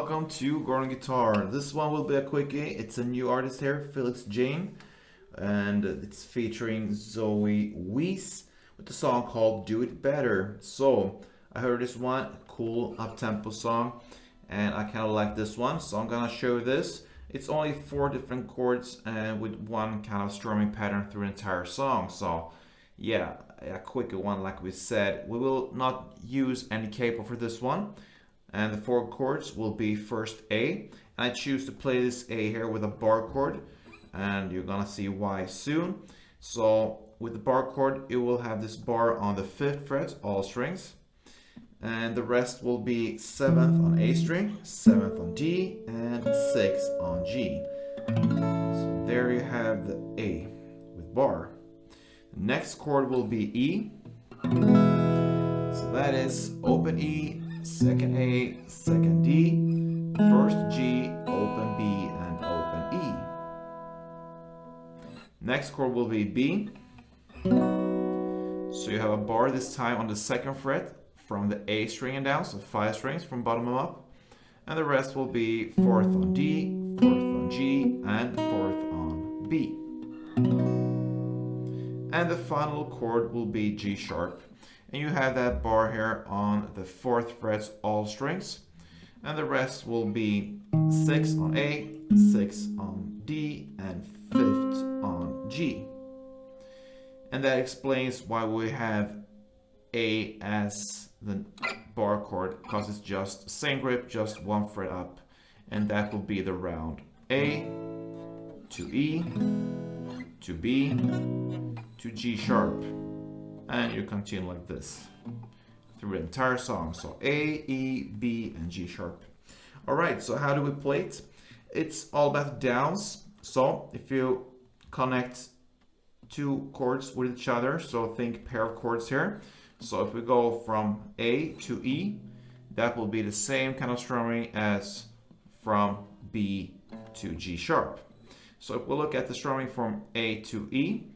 welcome to Gordon Guitar. This one will be a quickie. It's a new artist here, FELIX JAEHN, and it's featuring ZOE WEES with the song called Do It Better. So I heard this one, cool up-tempo song, and I kind of like this one, so I'm gonna show this. It's only 4 different chords and with one kind of strumming pattern through the entire song. So yeah, a quick one like we said. We will not use any capo for this one. And the 4 chords will be first A. And I choose to play this A here with a bar chord. And you're gonna see why soon. So with the bar chord, it will have this bar on the 5th fret, all strings. And the rest will be 7th on A string, 7th on D, and 6th on G. So there you have the A with bar. The next chord will be E. So that is open E, 2nd A, 2nd D, 1st G, open B, and open E. Next chord will be B. So you have a bar this time on the 2nd fret from the A string and down, so 5 strings from bottom up. And the rest will be 4th on D, 4th on G, and 4th on B. And the final chord will be G sharp. And you have that bar here on the 4th fret, all strings. And the rest will be 6 on A, 6 on D, and 5th on G. And that explains why we have A as the bar chord, because it's just same grip, just 1 fret up. And that will be the round A to E to B to G sharp. And you continue like this through the entire song. So A, E, B, and G sharp. Alright, so how do we play it? It's all about downs. So if you connect 2 chords with each other, so think pair of chords here. So if we go from A to E, that will be the same kind of strumming as from B to G sharp. So if we look at the strumming from A to E,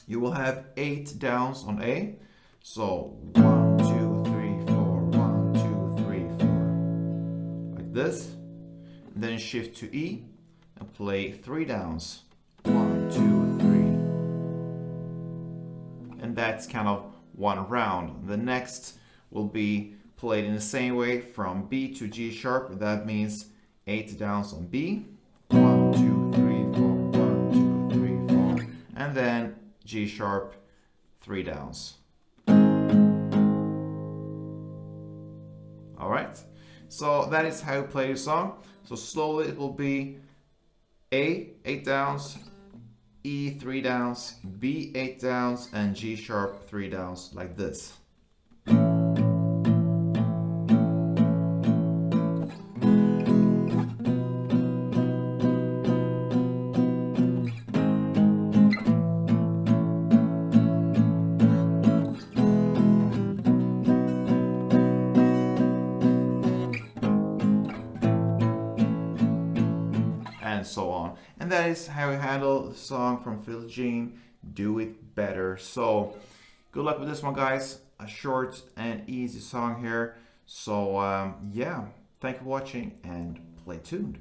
you will have 8 downs on A. So 1, 2, 3, 4, 1, 2, 3, 4. Like this. And then shift to E and play 3 downs. 1, 2, 3. And that's kind of 1 round. The next will be played in the same way from B to G sharp. That means 8 downs on B. 1, 2, 3, 4, 1, 2, 3, 4. And then G sharp, 3 downs. Alright, so that is how you play the song. So slowly it will be A, 8 downs, E, 3 downs, B, 8 downs, and G sharp, 3 downs, like this. And so on. And that is how we handle the song from FELIX JAEHN, Do It Better. So good luck with this one, guys. A short and easy song here. So yeah, thank you for watching and play tuned.